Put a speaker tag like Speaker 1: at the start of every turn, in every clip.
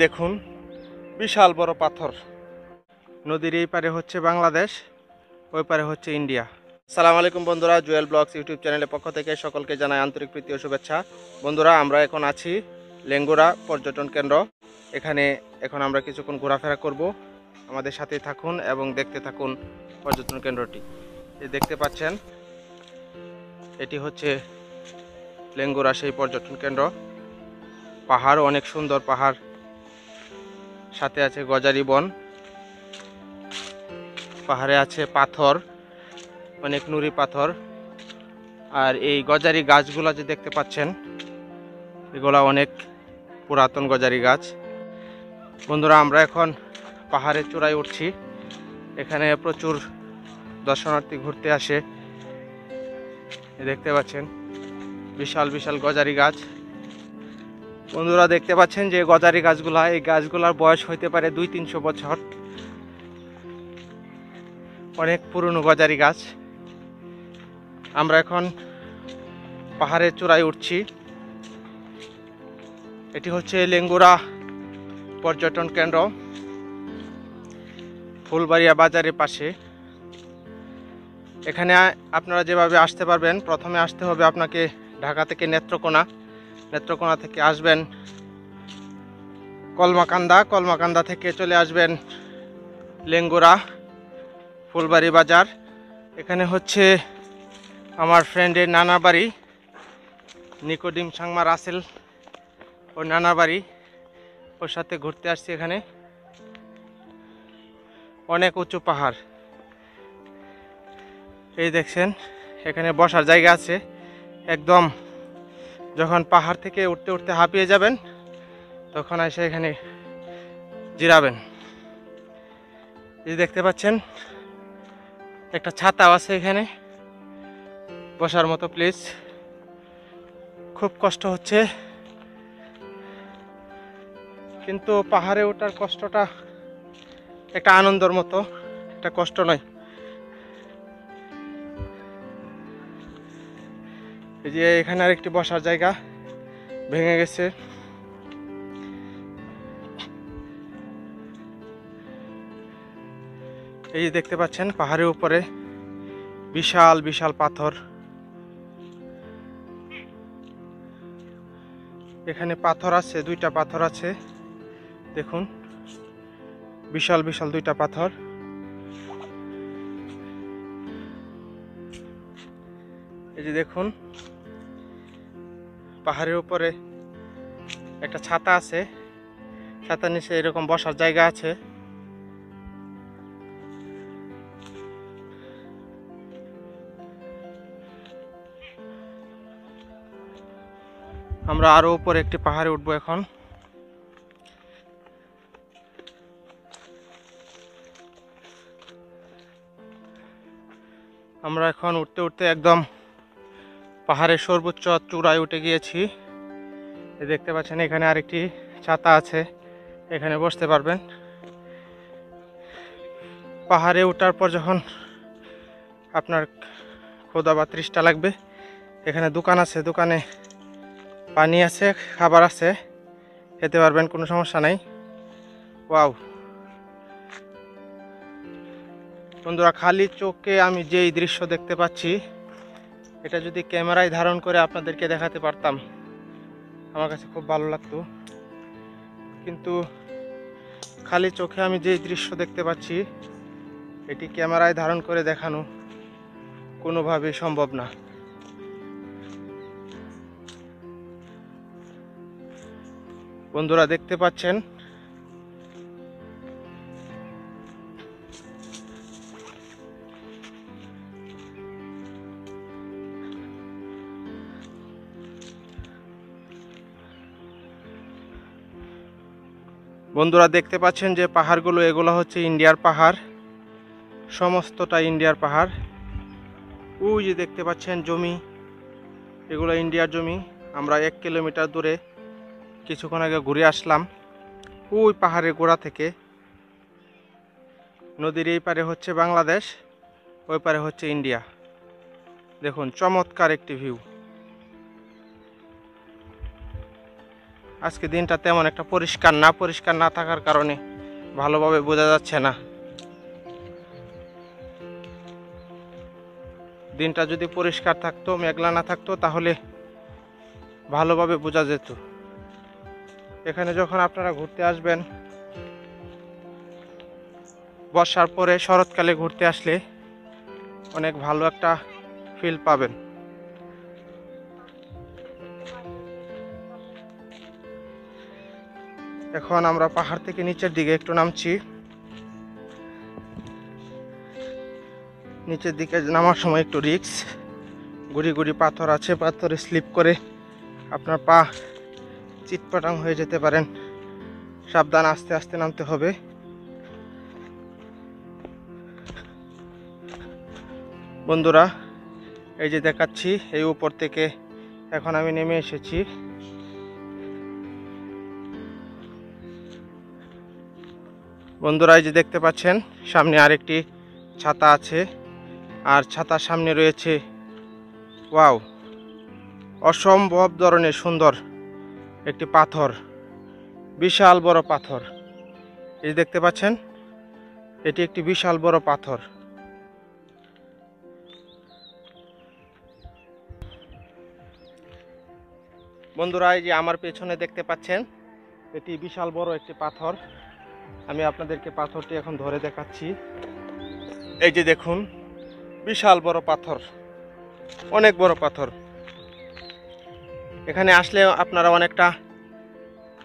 Speaker 1: দেখুন বিশাল বড় পাথর। নদীর এই পারে হচ্ছে বাংলাদেশ, ওই পারে হচ্ছে ইন্ডিয়া। আসসালামু আলাইকুম বন্ধুরা, জুয়েল ব্লগস ইউটিউব চ্যানেলের পক্ষ থেকে সকলকে জানাই আন্তরিক প্রীতি ও শুভেচ্ছা। বন্ধুরা, আমরা এখন আছি লেঙ্গুরা পর্যটন কেন্দ্র। এখানে এখন আমরা কিছুক্ষণ ঘোরাফেরা করব। আমাদের সাথেই থাকুন এবং দেখতে থাকুন পর্যটন কেন্দ্রটি। দেখতে পাচ্ছেন, এটি হচ্ছে লেঙ্গুরা সেই পর্যটন কেন্দ্র। পাহাড়, অনেক সুন্দর পাহাড়, সাথে আছে গজারি বন, পাহাড়ে আছে পাথর, অনেক নুড়ি পাথর। আর এই গজারি গাছগুলা যে দেখতে পাচ্ছেন, এগুলা অনেক পুরাতন গজারি গাছ। বন্ধুরা, আমরা এখন পাহাড়ের চূড়ায় উঠছি। এখানে প্রচুর দর্শনার্থী ঘুরতে আসে। দেখতে পাচ্ছেন বিশাল বিশাল গজারি গাছ। বন্ধুরা, দেখতে পাচ্ছেন যে গজারি গাছগুলা, এই গাছগুলার বয়স হইতে পারে 200-300 বছর। অনেক পুরনো গজারি গাছ। আমরা এখন পাহাড়ের চূড়ায় উঠছি। এটি হচ্ছে লেঙ্গুরা পর্যটন কেন্দ্র, ফুলবাড়িয়া বাজারের পাশে। এখানে আপনারা যেভাবে আসতে পারবেন, প্রথমে আসতে হবে আপনাকে ঢাকা থেকে নেত্রকোনা। নেত্রকোনা থেকে আসবেন কলমাকান্দা, কলমাকান্দা থেকে চলে আসবেন লেঙ্গুরা ফুলবাড়ি বাজার। এখানে হচ্ছে আমার ফ্রেন্ডের নানা বাড়ি, নিকোডিম সাংমা রাসেল, ওর নানা বাড়ি। ওর সাথে ঘুরতে আসছি। এখানে অনেক উঁচু পাহাড়, এই দেখছেন। এখানে বসার জায়গা আছে। একদম যখন পাহাড় থেকে উঠতে উঠতে হাঁপিয়ে যাবেন, তখন এসে এখানে জিরাবেন। এই দেখতে পাচ্ছেন একটা ছাতাও আছে এখানে বসার মতো প্লেস। খুব কষ্ট হচ্ছে, কিন্তু পাহাড়ে ওঠার কষ্টটা একটা আনন্দের মতো, একটা কষ্ট নয়। এই যে এখানে আরেকটি বসার জায়গা ভেঙে গেছে। এই যে দেখতে পাচ্ছেন পাহাড়ের উপরে বিশাল বিশাল পাথর। এখানে পাথর আছে, 2টা পাথর আছে। দেখুন বিশাল বিশাল 2টা পাথর। এই যে দেখুন পাহাড়ের উপরে একটা ছাতা আছে, ছাতার নিচে এরকম বসার জায়গা আছে। আমরা আরো উপরে একটি পাহাড়ে উঠবো এখন। আমরা এখন উঠতে উঠতে একদম পাহাড়ের সর্বোচ্চ চূড়ায় উঠে গিয়েছি। দেখতে পাচ্ছেন এখানে আরেকটি ছাতা আছে, এখানে বসতে পারবেন। পাহাড়ে ওঠার পর যখন আপনার ক্ষুধা বা তৃষ্ণা লাগবে, এখানে দোকান আছে, দোকানে পানি আছে, খাবার আছে, খেতে পারবেন, কোনো সমস্যা নাই। ওয়াও বন্ধুরা, খালি চোখে আমি যেই দৃশ্য দেখতে পাচ্ছি, এটা যদি ক্যামেরায় ধারণ করে আপনাদেরকে দেখাতে পারতাম, আমার কাছে খুব ভালো লাগতো। কিন্তু খালি চোখে আমি যেই দৃশ্য দেখতে পাচ্ছি, এটি ক্যামেরায় ধারণ করে দেখানো কোনোভাবেই সম্ভব না। বন্ধুরা, দেখতে পাচ্ছেন বন্ধুরা দেখতে পাচ্ছেন যে পাহাড়গুলো, এগুলো হচ্ছে ইন্ডিয়ার পাহাড়, সমস্তটা ইন্ডিয়ার পাহাড়। ওই যে দেখতে পাচ্ছেন জমি, এগুলো ইন্ডিয়ার জমি। আমরা 1 কিলোমিটার দূরে কিছুক্ষণ আগে ঘুরে আসলাম। ওই পাহাড়ের গোড়া থেকে নদীর এই পারে হচ্ছে বাংলাদেশ, ওই পারে হচ্ছে ইন্ডিয়া। দেখুন চমৎকার একটি ভিউ। আজকে দিনটা তেমন একটা পরিষ্কার না থাকার কারণে ভালোভাবে বোঝা যাচ্ছে না। দিনটা যদি পরিষ্কার থাকতো, মেঘলা না থাকতো, তাহলে ভালোভাবে বোঝা যেত। এখানে যখন আপনারা ঘুরতে আসবেন, বর্ষার পরে শরৎকালে ঘুরতে আসলে অনেক ভালো একটা ফিল পাবেন। এখন আমরা পাহাড় থেকে নিচের দিকে একটু নামছি। নিচের দিকে নামার সময় একটু রিস্ক, গুড়ি পাথর আছে, পাথরে স্লিপ করে আপনার পা চিটপাটাং হয়ে যেতে পারেন। সাবধান, আস্তে আস্তে নামতে হবে। বন্ধুরা, এই যে দেখাচ্ছি, এই উপর থেকে এখন আমি নেমে এসেছি। বন্ধুরা, এই যে দেখতে পাচ্ছেন সামনে আরেকটি ছাতা আছে, আর ছাতার সামনে রয়েছে ওয়াও, অসম্ভব ধরনের সুন্দর একটি পাথর, বিশাল বড় পাথর। এই যে দেখতে পাচ্ছেন, এটি একটি বিশাল বড় পাথর। বন্ধুরা, এই যে আমার পেছনে দেখতে পাচ্ছেন, এটি বিশাল বড় একটি পাথর। আমি আপনাদেরকে পাথরটি এখন ধরে দেখাচ্ছি। এই যে দেখুন, বিশাল বড় পাথর, অনেক বড় পাথর। এখানে আসলে আপনারা অনেকটা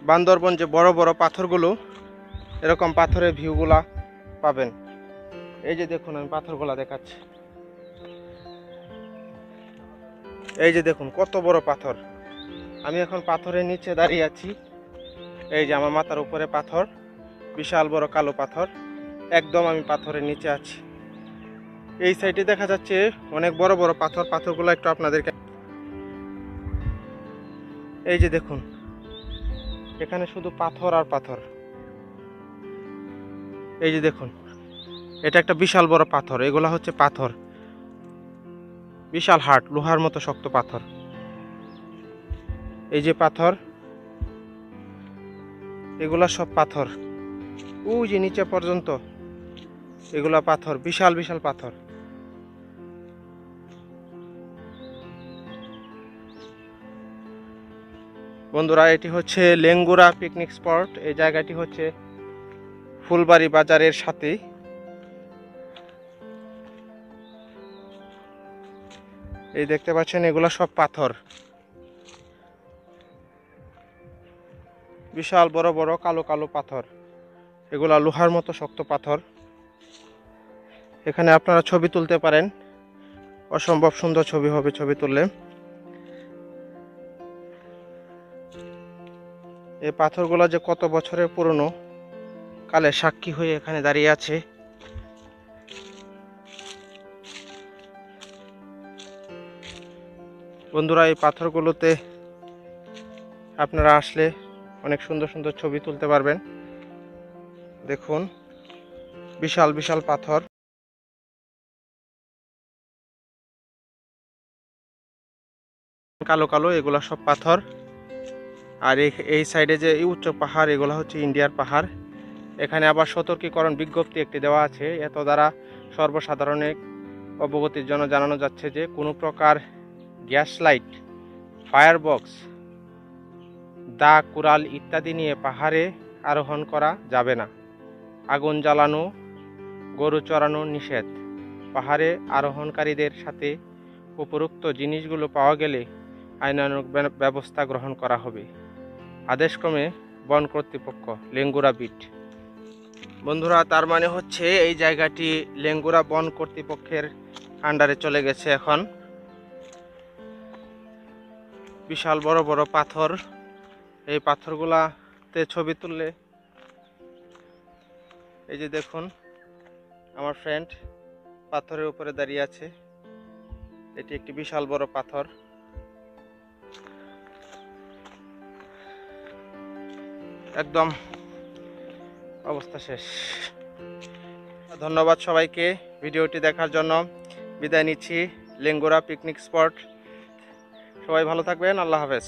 Speaker 1: বান্দরবন যে বড় বড় পাথরগুলো, এরকম পাথরের ভিউগুলা পাবেন। এই যে দেখুন, আমি পাথরগুলা দেখাচ্ছি। এই যে দেখুন কত বড় পাথর। আমি এখন পাথরের নিচে দাঁড়িয়ে আছি। এই যে আমার মাথার উপরে পাথর, বিশাল বড় কালো পাথর। একদম আমি পাথরের নিচে আছি। এই সাইডে দেখা যাচ্ছে অনেক বড় বড় পাথর। পাথরগুলো একটু আপনাদেরকে, এই যে দেখুন, এখানে শুধু পাথর আর পাথর। এই যে দেখুন, এটা একটা বিশাল বড় পাথর। এগুলা হচ্ছে পাথর, বিশাল হার্ড, লোহার মতো শক্ত পাথর। এই যে পাথর, এগুলা সব পাথর। ওই যে নিচে পর্যন্ত এগুলা পাথর, বিশাল বিশাল পাথর। বন্ধুরা, এটি হচ্ছে লেঙ্গুরা পিকনিক স্পট। এই জায়গাটি হচ্ছে ফুলবাড়ি বাজারের সাথে। এই দেখতে পাচ্ছেন, এগুলা সব পাথর, বিশাল বড় বড় কালো কালো পাথর। এগুলা লোহার মতো শক্ত পাথর। এখানে আপনারা ছবি তুলতে পারেন, অসম্ভব সুন্দর ছবি হবে ছবি তুললে। এই পাথরগুলো যে কত বছরের পুরনো, কালে সাক্ষী হয়ে এখানে দাঁড়িয়ে আছে। বন্ধুরা, এই পাথরগুলোতে আপনারা আসলে অনেক সুন্দর সুন্দর ছবি তুলতে পারবেন। দেখুন, বিশাল বিশাল পাথর, কালো কালো, এগুলা সব পাথর। আর এই সাইডে যে উচ্চ পাহাড়, এগুলো হচ্ছে ইন্ডিয়ার পাহাড়। এখানে আবার সতর্কীকরণ বিজ্ঞপ্তি একটি দেওয়া আছে। এত দ্বারা সর্বসাধারণের অবগতির জন্য জানানো যাচ্ছে যে কোনো প্রকার গ্যাস লাইট, ফায়ার বক্স, দা, কুড়াল ইত্যাদি নিয়ে পাহাড়ে আরোহণ করা যাবে না। আগুন জ্বালানো, গরু চড়ানো নিষেধ। পাহাড়ে আরোহণকারীদের সাথে উপরোক্ত জিনিসগুলো পাওয়া গেলে আইনানুগ ব্যবস্থা গ্রহণ করা হবে। আদেশক্রমে বন কর্তৃপক্ষ, লেঙ্গুরা বিট। বন্ধুরা, তার মানে হচ্ছে এই জায়গাটি লেঙ্গুরা বন কর্তৃপক্ষের আন্ডারে চলে গেছে এখন। বিশাল বড় বড় পাথর। এই পাথরগুলাতে ছবি তুললে, এই যে দেখুন আমার ফ্রেন্ড পাথরের উপরে দাঁড়িয়ে আছে। এটি একটি বিশাল বড় পাথর। একদম অবস্থা শেষ। ধন্যবাদ সবাইকে ভিডিওটি দেখার জন্য। বিদায় নিচ্ছি লেঙ্গুরা পিকনিক স্পট। সবাই ভালো থাকবেন। আল্লাহ হাফেজ।